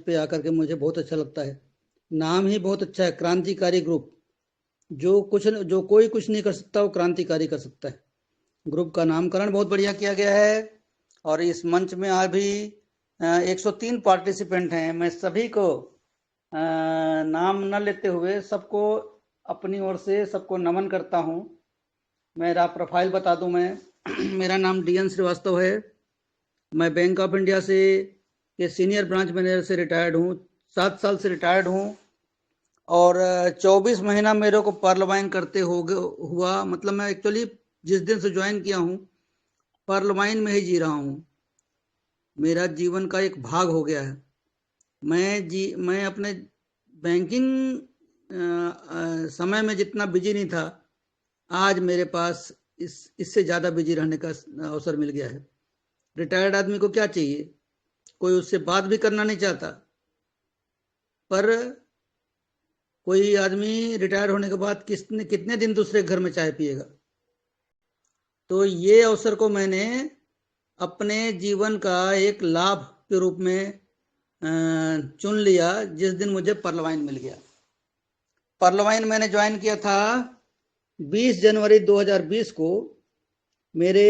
पे आकर के मुझे बहुत अच्छा लगता है। नाम ही बहुत अच्छा है, क्रांतिकारी ग्रुप। जो कोई कुछ नहीं कर सकता वो क्रांतिकारी कर सकता है। ग्रुप का नामकरण बहुत बढ़िया किया गया है। और इस मंच में अभी 103 पार्टिसिपेंट हैं। मैं सभी को नाम न लेते हुए सबको अपनी ओर से सबको नमन करता हूँ। मेरा प्रोफाइल बता दूं मैं मेरा नाम DN श्रीवास्तव है। मैं बैंक ऑफ इंडिया से के सीनियर ब्रांच मैनेजर से रिटायर्ड हूँ। 7 साल से रिटायर्ड हूँ और 24 महीना मेरे को पर्ल करते हुआ, मतलब मैं एक्चुअली जिस दिन से ज्वाइन किया हूँ पर्ल में ही जी रहा हूँ। मेरा जीवन का एक भाग हो गया है। मैं अपने बैंकिंग समय में जितना बिजी नहीं था, आज मेरे पास इससे ज़्यादा बिजी रहने का अवसर मिल गया है। रिटायर्ड आदमी को क्या चाहिए? कोई उससे बात भी करना नहीं चाहता, पर कोई आदमी रिटायर होने के बाद कितने दिन दूसरे घर में चाय पिएगा? तो ये अवसर को मैंने अपने जीवन का एक लाभ के रूप में चुन लिया जिस दिन मुझे पर्ल मिल गया। पर्ल मैंने ज्वाइन किया था 20 जनवरी 2020 को। मेरे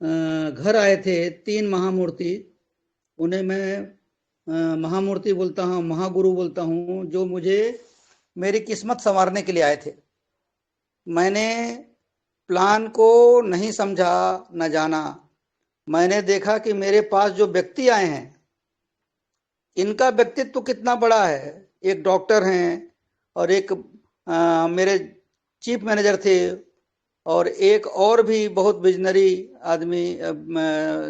घर आए थे 3 महामूर्ति। उन्हें मैं महामूर्ति बोलता हूँ, महागुरु बोलता हूँ, जो मुझे मेरी किस्मत संवारने के लिए आए थे। मैंने प्लान को नहीं समझा न जाना। मैंने देखा कि मेरे पास जो व्यक्ति आए हैं इनका व्यक्तित्व कितना बड़ा है। एक डॉक्टर हैं और एक मेरे चीफ मैनेजर थे और एक और भी बहुत विजनरी आदमी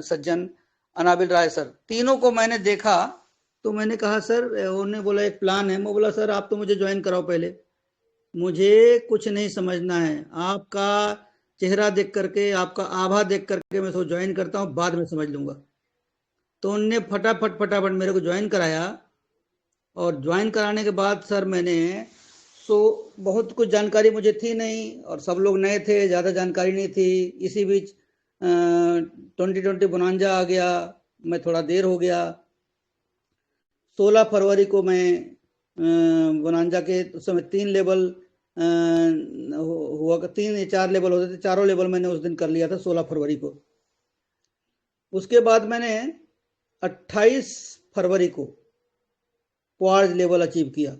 सज्जन अनाबिल राय सर। तीनों को मैंने देखा तो मैंने कहा सर, उन्होंने बोला एक प्लान है। मैं बोला सर आप तो मुझे ज्वाइन कराओ पहले, मुझे कुछ नहीं समझना है। आपका चेहरा देख करके, आपका आभा देख करके मैं तो ज्वाइन करता हूँ, बाद में समझ लूंगा। तो उनने फटाफट मेरे को ज्वाइन कराया। और ज्वाइन कराने के बाद सर मैंने बहुत कुछ जानकारी मुझे थी नहीं और सब लोग नए थे, ज़्यादा जानकारी नहीं थी। इसी बीच 2020 बोनांजा आ गया, मैं थोड़ा देर हो गया। 16 फरवरी को मैं बोनांजा के उस समय 3 लेवल हुआ, 3 या 4 लेवल होते थे, चारों लेवल मैंने उस दिन कर लिया था 16 फरवरी को। उसके बाद मैंने 28 फरवरी को क्वार्ज लेवल अचीव किया।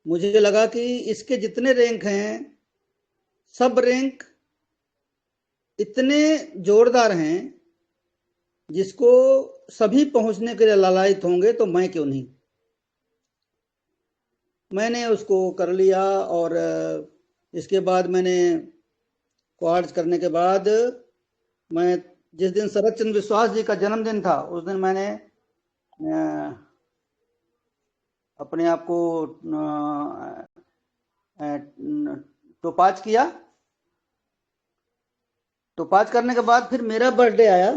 मुझे लगा कि इसके जितने रैंक हैं सब रैंक इतने जोरदार हैं जिसको सभी पहुंचने के लिए लालायित होंगे, तो मैं क्यों नहीं। मैंने उसको कर लिया और इसके बाद मैंने क्वार्ट्ज करने के बाद मैं जिस दिन शरद चंद्र विश्वास जी का जन्मदिन था उस दिन मैंने अपने आप को टोपाज किया। टोपाज करने के बाद फिर मेरा बर्थडे आया।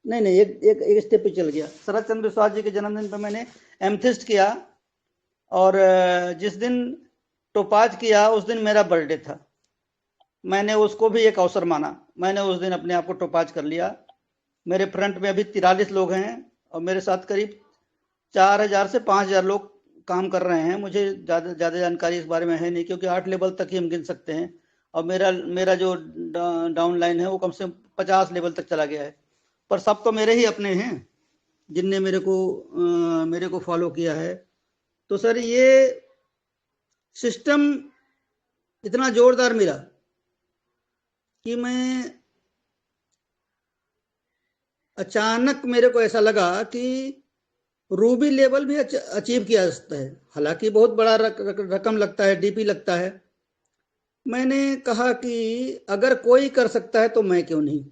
नहीं, एक स्टेप पे चल गया। शरद चंद्र विश्वास जी के जन्मदिन पर मैंने एमथिस्ट किया और जिस दिन टोपाज किया उस दिन मेरा बर्थडे था। मैंने उसको भी एक अवसर माना। मैंने उस दिन अपने आप को टोपाज कर लिया। मेरे फ्रंट में अभी 43 लोग हैं और मेरे साथ करीब 4000 से 5000 लोग काम कर रहे हैं। मुझे ज़्यादा जानकारी इस बारे में है नहीं, क्योंकि 8 लेवल तक ही हम गिन सकते हैं और मेरा जो डाउन लाइन है वो कम से कम 50 लेवल तक चला गया है। पर सब तो मेरे ही अपने हैं जिनने मेरे को फॉलो किया है। तो सर ये सिस्टम इतना जोरदार मिला कि मैं अचानक मेरे को ऐसा लगा कि रूबी लेवल भी अचीव किया जा सकता है। हालांकि बहुत बड़ा रकम लगता है, डीपी लगता है। मैंने कहा कि अगर कोई कर सकता है तो मैं क्यों नहीं,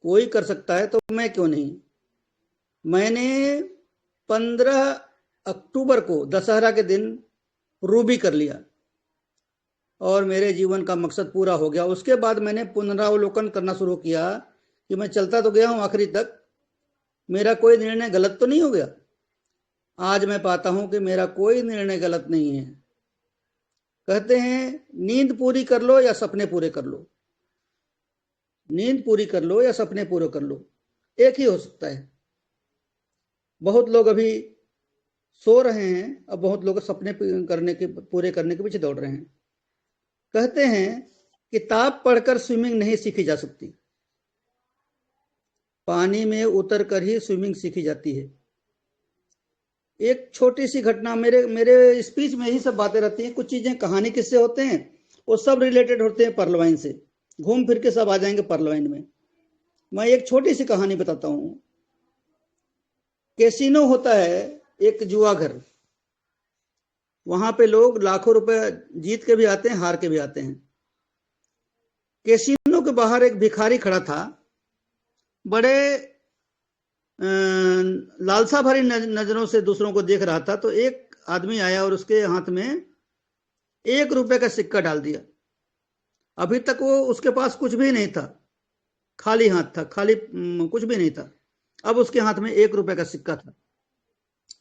कोई कर सकता है तो मैं क्यों नहीं। मैंने 15 अक्टूबर को दशहरा के दिन रूबी कर लिया और मेरे जीवन का मकसद पूरा हो गया। उसके बाद मैंने पुनरावलोकन करना शुरू किया कि मैं चलता तो गया हूं आखिरी तक, मेरा कोई निर्णय गलत तो नहीं हो गया। आज मैं पाता हूं कि मेरा कोई निर्णय गलत नहीं है। कहते हैं नींद पूरी कर लो या सपने पूरे कर लो, नींद पूरी कर लो या सपने पूरे कर लो, एक ही हो सकता है। बहुत लोग अभी सो रहे हैं, अब बहुत लोग सपने पूरे करने के पीछे दौड़ रहे हैं। कहते हैं किताब पढ़कर स्विमिंग नहीं सीखी जा सकती, पानी में उतर कर ही स्विमिंग सीखी जाती है। एक छोटी सी घटना, मेरे मेरे स्पीच में ही सब बातें रहती हैं, कुछ चीजें कहानी किस्से होते हैं, वो सब रिलेटेड होते हैं पर्ल वाइन से, घूम फिर के सब आ जाएंगे पर्ल वाइन में। मैं एक छोटी सी कहानी बताता हूं। कैसीनो होता है एक जुआ घर, वहां पे लोग लाखों रुपए जीत के भी आते हैं, हार के भी आते हैं। कैसीनो के बाहर एक भिखारी खड़ा था, बड़े लालसा भरी नजरों से दूसरों को देख रहा था। तो एक आदमी आया और उसके हाथ में 1 रुपए का सिक्का डाल दिया। अभी तक वो उसके पास कुछ भी नहीं था, खाली हाथ था, खाली कुछ भी नहीं था। अब उसके हाथ में 1 रुपए का सिक्का था।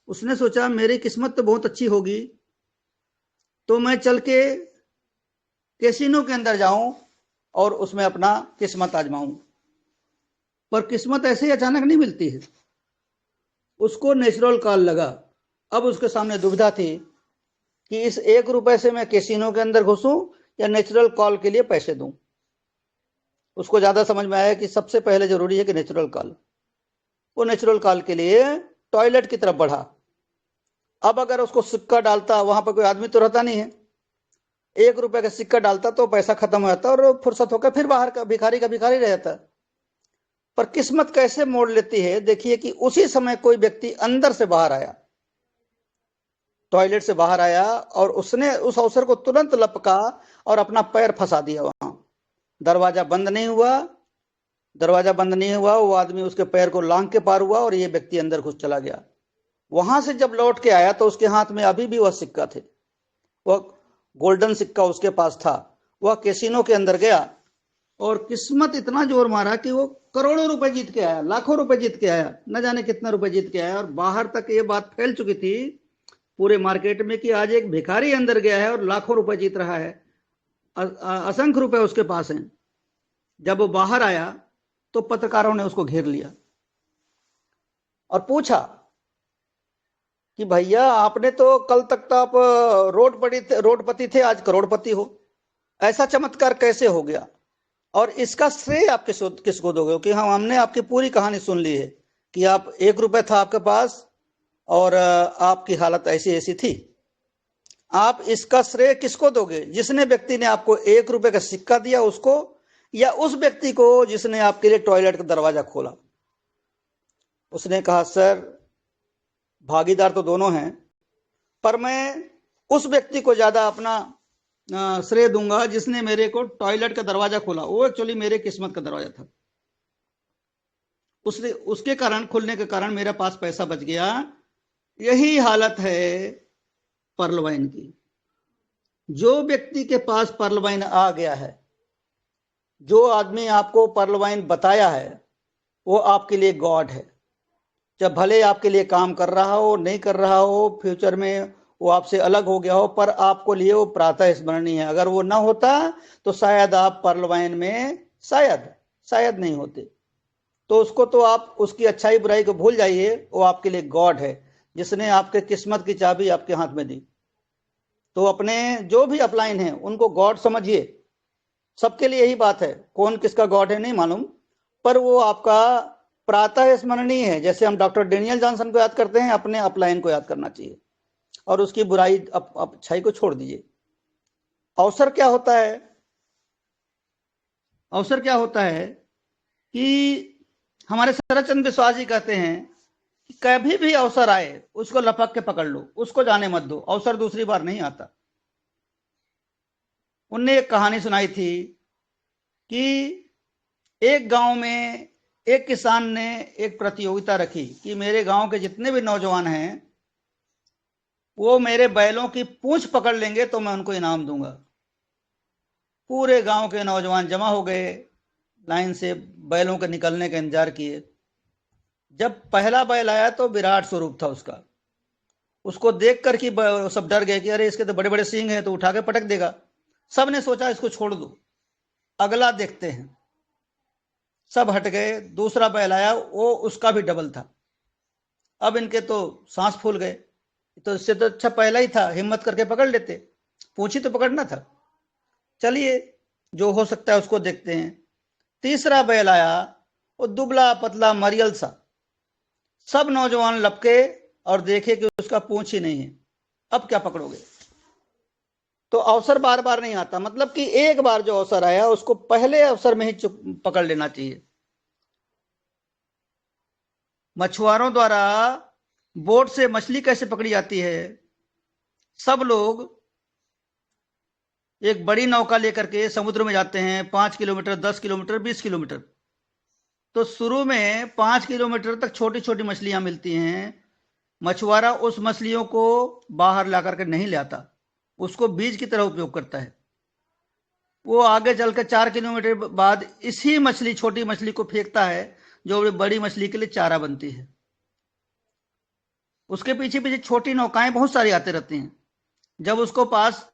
उसने सोचा मेरी किस्मत तो बहुत अच्छी होगी, तो मैं चल के कैसीनो के अंदर जाऊं और उसमें अपना किस्मत आजमाऊं। पर किस्मत ऐसे ही अचानक नहीं मिलती है, उसको नेचुरल कॉल लगा। अब उसके सामने दुविधा थी कि इस 1 रुपए से मैं कैसीनो के अंदर घुसूं या नेचुरल कॉल के लिए पैसे दूं। उसको ज्यादा समझ में आया कि सबसे पहले जरूरी है कि नेचुरल कॉल। वो नेचुरल कॉल के लिए टॉयलेट की तरफ बढ़ा। अब अगर उसको सिक्का डालता, वहां पर कोई आदमी तो रहता नहीं है, 1 रुपए का सिक्का डालता तो पैसा खत्म हो जाता और फुर्सत होकर फिर बाहर का भिखारी रह जाता। पर किस्मत कैसे मोड़ लेती है, देखिए कि उसी समय कोई व्यक्ति अंदर से बाहर आया, टॉयलेट से बाहर आया, और उसने उस अवसर को तुरंत लपका और अपना पैर फंसा दिया वहां। दरवाजा बंद नहीं हुआ, वो आदमी उसके पैर को लांग के पार हुआ और ये व्यक्ति अंदर घुस चला गया। वहां से जब लौट के आया तो उसके हाथ में अभी भी वह सिक्का थे, वह गोल्डन सिक्का उसके पास था। वह कैसीनो के अंदर गया और किस्मत इतना जोर मारा कि वो करोड़ों रुपए जीत के आया, लाखों रुपए जीत के आया, न जाने कितना रुपए जीत के आया। और बाहर तक ये बात फैल चुकी थी पूरे मार्केट में कि आज एक भिखारी अंदर गया है और लाखों रुपए जीत रहा है, असंख्य रुपए उसके पास हैं। जब वो बाहर आया तो पत्रकारों ने उसको घेर लिया और पूछा कि भैया आपने तो कल तक तो आप रोडपति थे, आज करोड़पति हो, ऐसा चमत्कार कैसे हो गया? और इसका श्रेय आप किसको दोगे? कि हाँ, हमने आपकी पूरी कहानी सुन ली है कि आप 1 रुपए था आपके पास और आपकी हालत ऐसी ऐसी थी। आप इसका श्रेय किसको दोगे? जिसने व्यक्ति ने आपको 1 रुपए का सिक्का दिया उसको, या उस व्यक्ति को जिसने आपके लिए टॉयलेट का दरवाजा खोला? उसने कहा सर, भागीदार तो दोनों हैं, पर मैं उस व्यक्ति को ज्यादा अपना श्रेय दूंगा जिसने मेरे को टॉयलेट का दरवाजा खोला। वो एक्चुअली मेरे किस्मत का दरवाजा था, उसके कारण, खुलने के कारण मेरे पास पैसा बच गया। यही हालत है पर्ल वाइन की। जो व्यक्ति के पास पर्ल वाइन आ गया है, जो आदमी आपको पर्ल वाइन बताया है, वो आपके लिए गॉड है। जब भले आपके लिए काम कर रहा हो, नहीं कर रहा हो, फ्यूचर में वो आपसे अलग हो गया हो, पर आपको लिए वो प्रातः स्मरणीय है। अगर वो ना होता तो शायद आप पर्ल वाइन में शायद नहीं होते। तो उसको तो आप उसकी अच्छाई बुराई को भूल जाइए, वो आपके लिए गॉड है जिसने आपके किस्मत की चाबी आपके हाथ में दी। तो अपने जो भी अपलाइन है उनको गॉड समझिए। सबके लिए यही बात है, कौन किसका गॉड है नहीं मालूम, पर वो आपका प्रातः स्मरणीय है। जैसे हम डॉक्टर डेनियल जॉनसन को याद करते हैं, अपने अपलाइन को याद करना चाहिए और उसकी बुराई अच्छाई को छोड़ दीजिए। अवसर क्या होता है? अवसर क्या होता है कि हमारे शरदचंद्र विश्वास जी कहते हैं कि कभी भी अवसर आए उसको लपक के पकड़ लो, उसको जाने मत दो, अवसर दूसरी बार नहीं आता। उनने एक कहानी सुनाई थी कि एक गांव में एक किसान ने एक प्रतियोगिता रखी कि मेरे गांव के जितने भी नौजवान हैं वो मेरे बैलों की पूंछ पकड़ लेंगे तो मैं उनको इनाम दूंगा। पूरे गांव के नौजवान जमा हो गए, लाइन से बैलों के निकलने का इंतजार किए। जब पहला बैल आया तो विराट स्वरूप था उसका। उसको देख कर कि सब डर गए कि अरे इसके तो बड़े बड़े सींग हैं, तो उठा के पटक देगा। सब ने सोचा इसको छोड़ दो, अगला देखते हैं। सब हट गए। दूसरा बैल आया, वो उसका भी डबल था। अब इनके तो सांस फूल गए। तो इससे तो अच्छा पहला ही था, हिम्मत करके पकड़ लेते, पूंछी तो पकड़ना था। चलिए जो हो सकता है उसको देखते हैं। तीसरा बैल आया, वो दुबला पतला मरियल सा। सब नौजवान लपके और देखे कि उसका पूंछ ही नहीं है। अब क्या पकड़ोगे? तो अवसर बार बार नहीं आता, मतलब कि एक बार जो अवसर आया उसको पहले अवसर में ही पकड़ लेना चाहिए। मछुआरों द्वारा बोट से मछली कैसे पकड़ी जाती है? सब लोग एक बड़ी नौका लेकर के समुद्र में जाते हैं, 5 किलोमीटर, 10 किलोमीटर, 20 किलोमीटर। तो शुरू में 5 किलोमीटर तक छोटी छोटी मछलियां मिलती हैं। मछुआरा उस मछलियों को बाहर ला करके नहीं लाता, उसको बीज की तरह उपयोग करता है। वो आगे चलकर 4 किलोमीटर बाद इसी मछली, छोटी मछली को फेंकता है, जो बड़ी मछली के लिए चारा बनती है। उसके पीछे पीछे छोटी नौकाएं बहुत सारी आते रहती हैं। जब उसको पास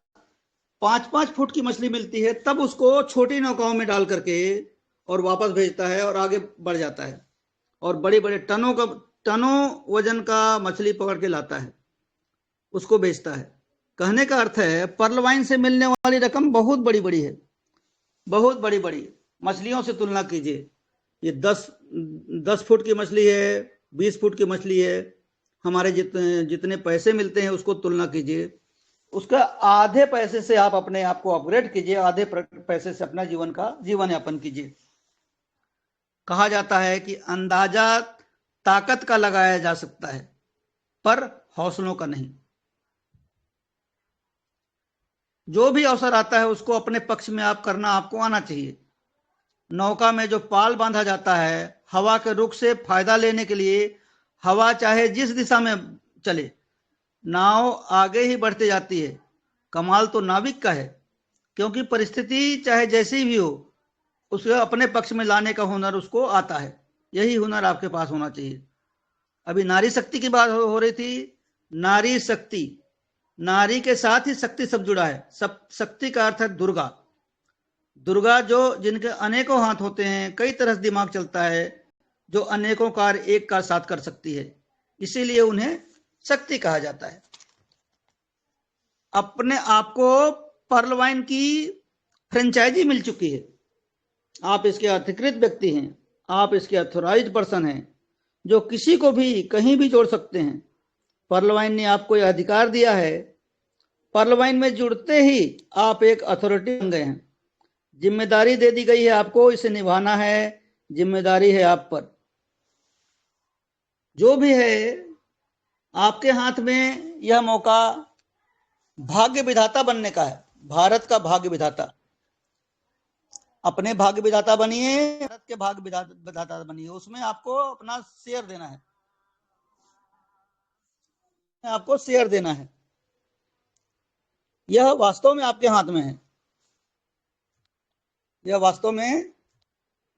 5-5 फुट की मछली मिलती है, तब उसको छोटी नौकाओं में डाल करके और वापस भेजता है और आगे बढ़ जाता है, और बड़े बड़े टनों वजन का मछली पकड़ के लाता है, उसको बेचता है। कहने का अर्थ है पर्ल वाइन से मिलने वाली रकम बहुत बड़ी बड़ी है, बहुत बड़ी बड़ी। मछलियों से तुलना कीजिए, ये 10 फुट की मछली है, 20 फुट की मछली है, हमारे जितने पैसे मिलते हैं उसको तुलना कीजिए, उसका आधे पैसे से आप अपने आप को अपग्रेड कीजिए, आधे पैसे से अपना जीवन यापन कीजिए। कहा जाता है कि अंदाजा ताकत का लगाया जा सकता है, पर हौसलों का नहीं। जो भी अवसर आता है उसको अपने पक्ष में करना आपको आना चाहिए। नौका में जो पाल बांधा जाता है, हवा के रुख से फायदा लेने के लिए, हवा चाहे जिस दिशा में चले, नाव आगे ही बढ़ती जाती है। कमाल तो नाविक का है, क्योंकि परिस्थिति चाहे जैसी भी हो, उसे अपने पक्ष में लाने का हुनर उसको आता है। यही हुनर आपके पास होना चाहिए। अभी नारी शक्ति की बात हो रही थी। नारी शक्ति, नारी के साथ ही शक्ति सब जुड़ा है। सब शक्ति का अर्थ है दुर्गा। दुर्गा जो जिनके अनेकों हाथ होते हैं, कई तरह से दिमाग चलता है, जो अनेकों कार्य एक का साथ कर सकती है, इसीलिए उन्हें शक्ति कहा जाता है। अपने आप को पर्ल वाइन की फ्रेंचाइजी मिल चुकी है, आप इसके अधिकृत व्यक्ति हैं, आप इसके ऑथोराइज्ड पर्सन हैं, जो किसी को भी कहीं भी जोड़ सकते हैं। पर्ल वाइन ने आपको यह अधिकार दिया है। पर्ल वाइन में जुड़ते ही आप एक अथॉरिटी बन गए हैं। जिम्मेदारी दे दी गई है आपको, इसे निभाना है, जिम्मेदारी है आप पर। जो भी है, आपके हाथ में यह मौका भाग्य विधाता बनने का है, भारत का भाग्य विधाता। अपने भाग्य विधाता बनिए, भारत के भाग्य विधाता बनिए। उसमें आपको अपना शेयर देना है, आपको शेयर देना है। यह वास्तव में आपके हाथ में है, यह वास्तव में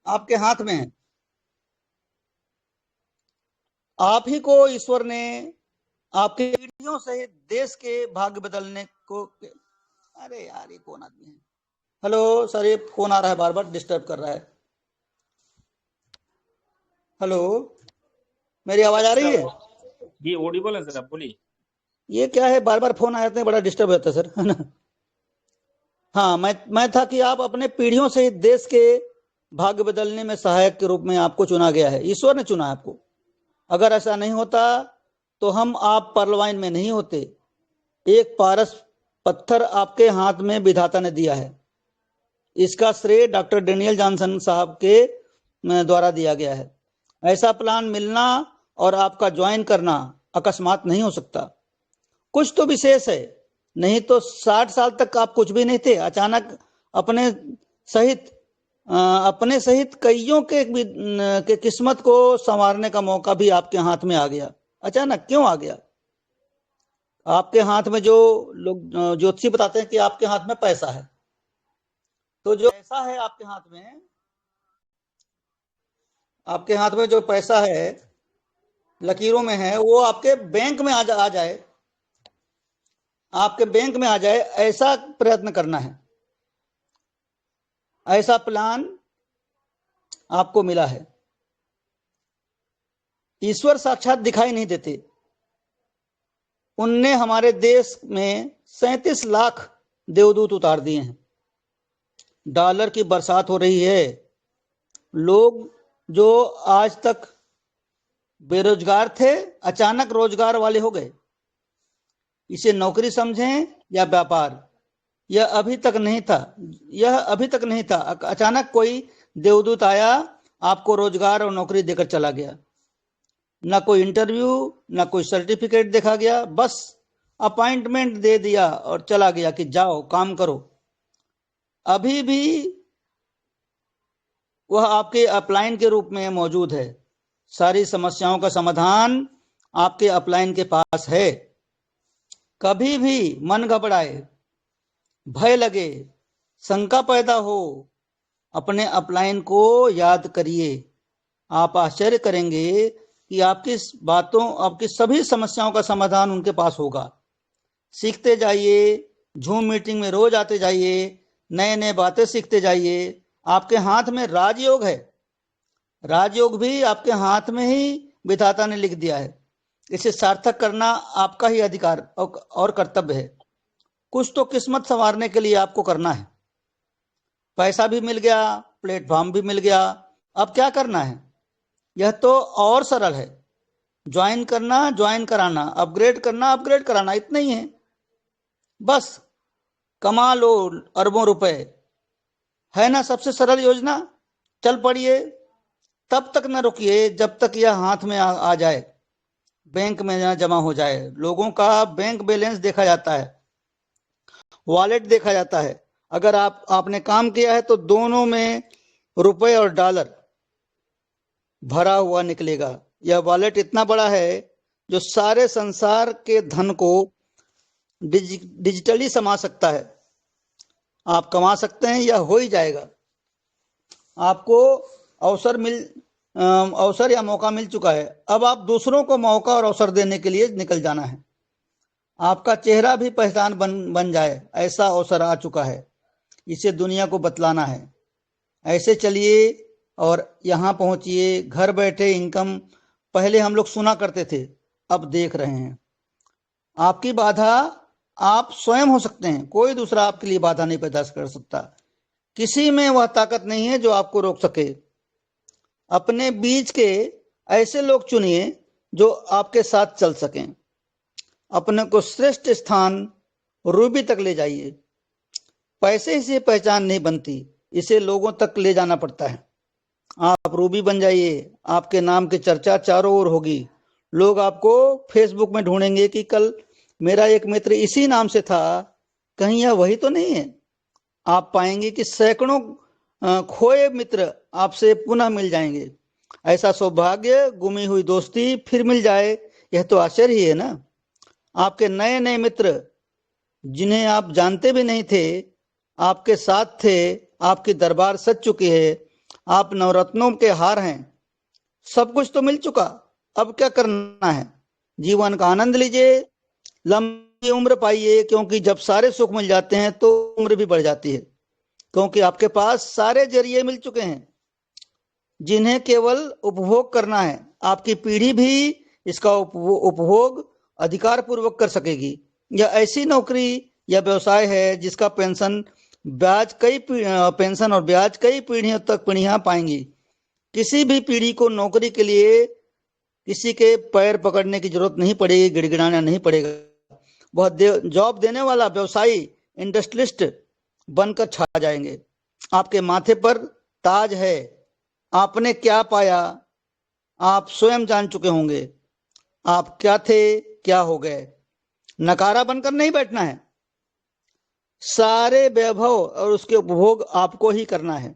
आपके हाथ में है। आप ही को ईश्वर ने आपके पीढ़ियों से देश के भाग्य बदलने को। अरे यार, ये कौन आदमी है? हेलो सर, ये फोन आ रहा है, बार बार डिस्टर्ब कर रहा है। हेलो, मेरी आवाज आ रही है? जी ऑडिबल है सर, आप बोलिए। ये क्या है, बार बार फोन आ जाते हैं, बड़ा डिस्टर्ब होता है सर, है ना। हाँ, मैं था कि आप अपने पीढ़ियों से देश के भाग्य बदलने में सहायक के रूप में आपको चुना गया है, ईश्वर ने चुना है आपको। अगर ऐसा नहीं होता तो हम आप पर्ल वाइन में नहीं होते। एक पारस पत्थर आपके हाथ में विधाता ने दिया है। इसका श्रेय डॉक्टर डेनियल जॉनसन साहब के द्वारा दिया गया है। ऐसा प्लान मिलना और आपका ज्वाइन करना अकस्मात नहीं हो सकता, कुछ तो विशेष है, नहीं तो 60 साल तक आप कुछ भी नहीं थे। अचानक अपने सहित कईयों के किस्मत को संवारने का मौका भी आपके हाथ में आ गया। अचानक क्यों आ गया? आपके हाथ में, जो लोग ज्योतिषी बताते हैं कि आपके हाथ में पैसा है, तो जो पैसा है आपके हाथ में, आपके हाथ में जो पैसा है लकीरों में है, वो आपके बैंक में आ जाए, आपके बैंक में आ जाए, ऐसा प्रयत्न करना है। ऐसा प्लान आपको मिला है। ईश्वर साक्षात दिखाई नहीं देते। उनने हमारे देश में 37 लाख देवदूत उतार दिए हैं। डॉलर की बरसात हो रही है। लोग जो आज तक बेरोजगार थे अचानक रोजगार वाले हो गए। इसे नौकरी समझें या व्यापार, यह अभी तक नहीं था। अचानक कोई देवदूत आया, आपको रोजगार और नौकरी देकर चला गया। ना कोई इंटरव्यू, ना कोई सर्टिफिकेट देखा गया, बस अपॉइंटमेंट दे दिया और चला गया कि जाओ काम करो। अभी भी वह आपके अपलाइन के रूप में मौजूद है। सारी समस्याओं का समाधान आपके अपलाइन के पास है। कभी भी मन घबराए, भय लगे, शंका पैदा हो, अपने अपलाइन को याद करिए। आप आश्चर्य करेंगे कि आपकी सभी समस्याओं का समाधान उनके पास होगा। सीखते जाइए, जूम मीटिंग में रोज आते जाइए, नए नए बातें सीखते जाइए। आपके हाथ में राजयोग है। राजयोग भी आपके हाथ में ही विधाता ने लिख दिया है। इसे सार्थक करना आपका ही अधिकार और कर्तव्य है। कुछ तो किस्मत संवारने के लिए आपको करना है। पैसा भी मिल गया, प्लेटफॉर्म भी मिल गया, अब क्या करना है? यह तो और सरल है। ज्वाइन करना, ज्वाइन कराना, अपग्रेड करना, अपग्रेड कराना, इतना ही है। बस कमा लो अरबों रुपए, है ना सबसे सरल योजना। चल पड़िए। तब तक न रुकिए जब तक यह हाथ में आ जाए, बैंक में ना जमा हो जाए। लोगों का बैंक बैलेंस देखा जाता है, वॉलेट देखा जाता है। अगर आपने काम किया है तो दोनों में रुपए और डॉलर भरा हुआ निकलेगा। यह वॉलेट इतना बड़ा है जो सारे संसार के धन को डिजिटली समा सकता है। आप कमा सकते हैं, यह हो ही जाएगा। आपको अवसर या मौका मिल चुका है। अब आप दूसरों को मौका और अवसर देने के लिए निकल जाना है। आपका चेहरा भी पहचान बन जाए, ऐसा अवसर आ चुका है। इसे दुनिया को बतलाना है। ऐसे चलिए और यहाँ पहुंचिए। घर बैठे इनकम पहले हम लोग सुना करते थे, अब देख रहे हैं। आपकी बाधा आप स्वयं हो सकते हैं। कोई दूसरा आपके लिए बाधा नहीं पैदा कर सकता। किसी में वह ताकत नहीं है जो आपको रोक सके। अपने बीच के ऐसे लोग चुनिए जो आपके साथ चल सकें। अपने को श्रेष्ठ स्थान रूबी तक ले जाइए। पैसे से पहचान नहीं बनती, इसे लोगों तक ले जाना पड़ता है। आप रूबी बन जाइए। आपके नाम की चर्चा चारों ओर होगी। लोग आपको फेसबुक में ढूंढेंगे कि कल मेरा एक मित्र इसी नाम से था, कहीं यह वही तो नहीं है। आप पाएंगे कि सैकड़ों खोए मित्र आपसे पुनः मिल जाएंगे। ऐसा सौभाग्य, गुमी हुई दोस्ती फिर मिल जाए, यह तो आश्चर्य ही है ना। आपके नए नए मित्र जिन्हें आप जानते भी नहीं थे, आपके साथ थे। आपकी दरबार सज चुकी है। आप नवरत्नों के हार हैं। सब कुछ तो मिल चुका, अब क्या करना है? जीवन का आनंद लीजिए, लंबी उम्र पाइए, क्योंकि जब सारे सुख मिल जाते हैं तो उम्र भी बढ़ जाती है। क्योंकि आपके पास सारे जरिए मिल चुके हैं जिन्हें केवल उपभोग करना है। आपकी पीढ़ी भी इसका उपभोग अधिकार पूर्वक कर सकेगी। यह ऐसी नौकरी या व्यवसाय है जिसका पेंशन और ब्याज कई पीढ़ियों तक पीढ़ियां पाएंगी। किसी भी पीढ़ी को नौकरी के लिए किसी के पैर पकड़ने की जरूरत नहीं पड़ेगी, गिड़गिड़ाना नहीं पड़ेगा। वह जॉब देने वाला व्यवसायी, इंडस्ट्रियलिस्ट बनकर छा जाएंगे। आपके माथे पर ताज है। आपने क्या पाया, आप स्वयं जान चुके होंगे। आप क्या थे, क्या हो गए। नकारा बनकर नहीं बैठना है। सारे वैभव और उसके उपभोग आपको ही करना है।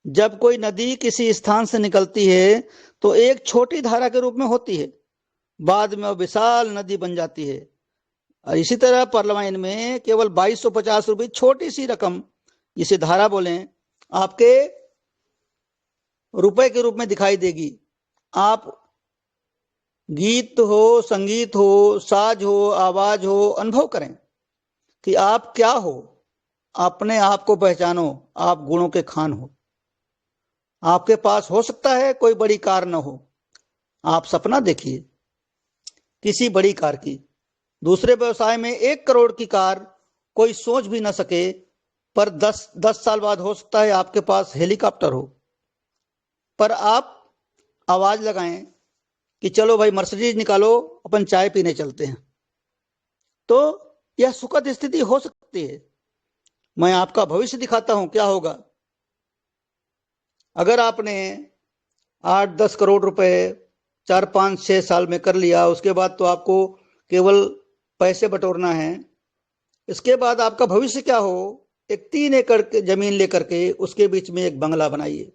जब कोई नदी किसी स्थान से निकलती है तो एक छोटी धारा के रूप में होती है, बाद में वो विशाल नदी बन जाती है। और इसी तरह परलवाइन में केवल 2250 रुपये, छोटी सी रकम जिसे धारा बोलें, आपके रुपए के रूप में दिखाई देगी। आप गीत हो, संगीत हो, साज हो, आवाज हो, अनुभव करें कि आप क्या हो। अपने आप को पहचानो। आप गुणों के खान हो। आपके पास हो सकता है कोई बड़ी कार न हो, आप सपना देखिए किसी बड़ी कार की, दूसरे व्यवसाय में 1 करोड़ की कार कोई सोच भी ना सके, पर 10 साल बाद हो सकता है आपके पास हेलीकॉप्टर हो। पर आप आवाज लगाएं कि चलो भाई मर्सिडीज निकालो, अपन चाय पीने चलते हैं, तो यह सुखद स्थिति हो सकती है। मैं आपका भविष्य दिखाता हूं क्या होगा। अगर आपने 8-10 करोड़ रुपए 4-5-6 साल में कर लिया, उसके बाद तो आपको केवल पैसे बटोरना है। इसके बाद आपका भविष्य क्या हो, एक 3 एकड़ जमीन लेकर के उसके बीच में एक बंगला बनाइए।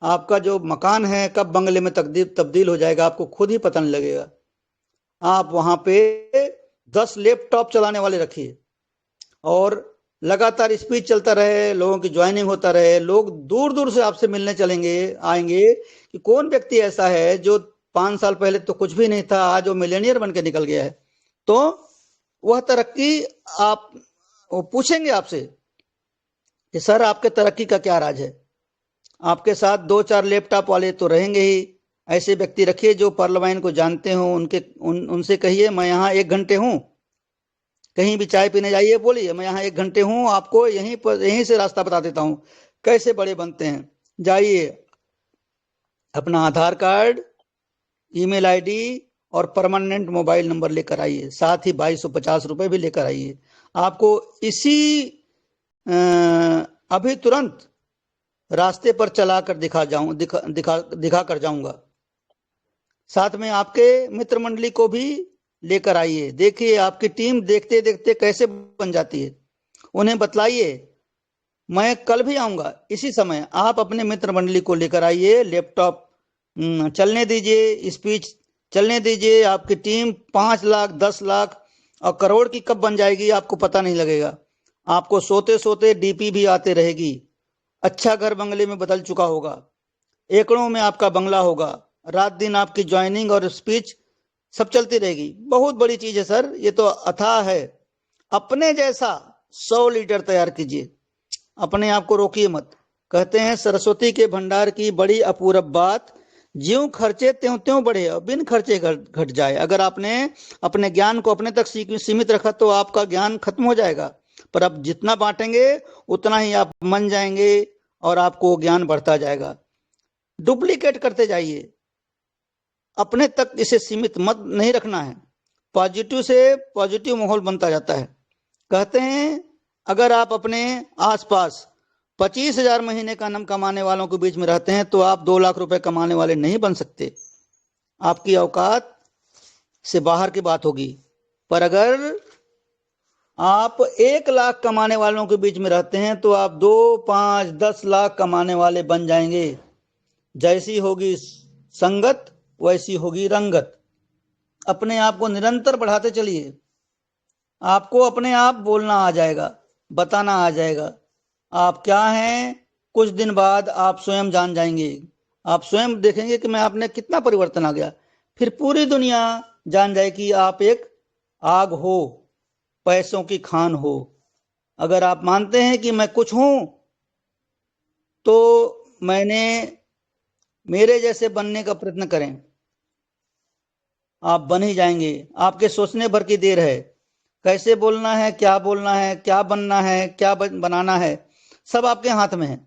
आपका जो मकान है कब बंगले में तब्दील हो जाएगा आपको खुद ही पता नहीं लगेगा। आप वहां पे 10 लैपटॉप चलाने वाले रखिए और लगातार स्पीच चलता रहे, लोगों की ज्वाइनिंग होता रहे, लोग दूर दूर से आपसे मिलने चलेंगे आएंगे कि कौन व्यक्ति ऐसा है जो 5 साल पहले तो कुछ भी नहीं था, आज वो मिलेनियर बन के निकल गया है। तो वह तरक्की आप वो पूछेंगे आपसे कि सर आपके तरक्की का क्या राज है। आपके साथ 2-4 लैपटॉप वाले तो रहेंगे ही, ऐसे व्यक्ति रखिए जो पार्लियामेंट को जानते हो, उनसे कहिए मैं यहाँ 1 घंटे हूँ, कहीं भी चाय पीने जाइए, बोलिए मैं यहाँ 1 घंटे हूँ, आपको यहीं से रास्ता बता देता हूँ कैसे बड़े बनते हैं। जाइए, अपना आधार कार्ड, ईमेल आईडी और परमानेंट मोबाइल नंबर लेकर आइए, साथ ही 2250 रुपए भी लेकर आइए। आपको इसी अभी तुरंत रास्ते पर चलाकर दिखा कर जाऊंगा। साथ में आपके मित्र मंडली को भी लेकर आइए। देखिए आपकी टीम देखते देखते कैसे बन जाती है, उन्हें बतलाइए मैं कल भी आऊंगा इसी समय। आप अपने मित्र मंडली को लेकर आइए, लैपटॉप चलने दीजिए, स्पीच चलने दीजिए। आपकी टीम 5 लाख 10 लाख और करोड़ की कब बन जाएगी आपको पता नहीं लगेगा। आपको सोते सोते डीपी भी आते रहेगी। अच्छा घर बंगले में बदल चुका होगा, एकड़ों में आपका बंगला होगा, रात दिन आपकी ज्वाइनिंग और स्पीच सब चलती रहेगी। बहुत बड़ी चीज है सर, ये तो अथाह है। अपने जैसा 100 लीडर तैयार कीजिए, अपने आप को रोकिए मत। कहते हैं सरस्वती के भंडार की बड़ी अपूरब बात, ज्यों खर्चे त्यों त्यों बढ़े और बिन खर्चे घट जाए। अगर आपने अपने ज्ञान को अपने तक सीमित रखा तो आपका ज्ञान खत्म हो जाएगा, पर अब जितना बांटेंगे उतना ही आप मन जाएंगे और आपको ज्ञान बढ़ता जाएगा। डुप्लीकेट करते जाइए, अपने तक इसे सीमित मत नहीं रखना है। पॉजिटिव से पॉजिटिव माहौल बनता जाता है। कहते हैं अगर आप अपने आसपास 25,000 महीने का नम कमाने वालों के बीच में रहते हैं तो आप 2 लाख रुपए कमाने वाले नहीं बन सकते। आपकी औकात से बाहर की बात होगी। पर अगर आप 1 लाख कमाने वालों के बीच में रहते हैं तो आप 2, 5, 10 लाख कमाने वाले बन जाएंगे। जैसी होगी संगत वैसी होगी रंगत। अपने आप को निरंतर बढ़ाते चलिए, आपको अपने आप बोलना आ जाएगा, बताना आ जाएगा आप क्या हैं। कुछ दिन बाद आप स्वयं जान जाएंगे, आप स्वयं देखेंगे कि मैं आप में कितना परिवर्तन आ गया। फिर पूरी दुनिया जान जाए कि आप एक आग हो, पैसों की खान हो। अगर आप मानते हैं कि मैं कुछ हूं तो मेरे जैसे बनने का प्रयत्न करें, आप बन ही जाएंगे। आपके सोचने भर की देर है। कैसे बोलना है, क्या बोलना है, क्या बनना है, क्या बनाना है, सब आपके हाथ में है।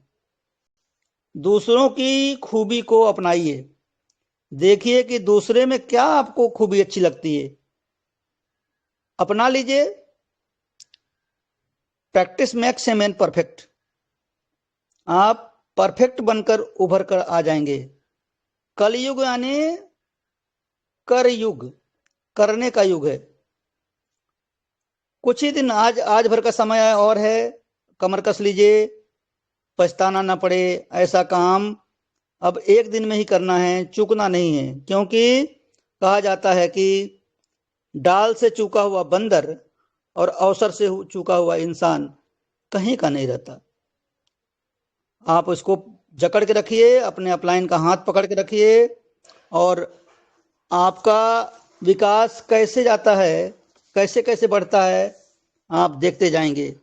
दूसरों की खूबी को अपनाइए, देखिए कि दूसरे में क्या आपको खूबी अच्छी लगती है, अपना लीजिए। Practice makes a man perfect. आप परफेक्ट बनकर उभर कर आ जाएंगे। कलयुग यानी कर युग, करने का युग है। कुछ ही दिन आज भर का समय और है, कमर कस लीजिए, पछताना ना पड़े। ऐसा काम अब 1 दिन में ही करना है, चूकना नहीं है। क्योंकि कहा जाता है कि डाल से चूका हुआ बंदर और अवसर से चूका हुआ इंसान कहीं का नहीं रहता। आप उसको जकड़ के रखिए, अपने अपलाइन का हाथ पकड़ के रखिए, और आपका विकास कैसे जाता है, कैसे कैसे बढ़ता है, आप देखते जाएंगे।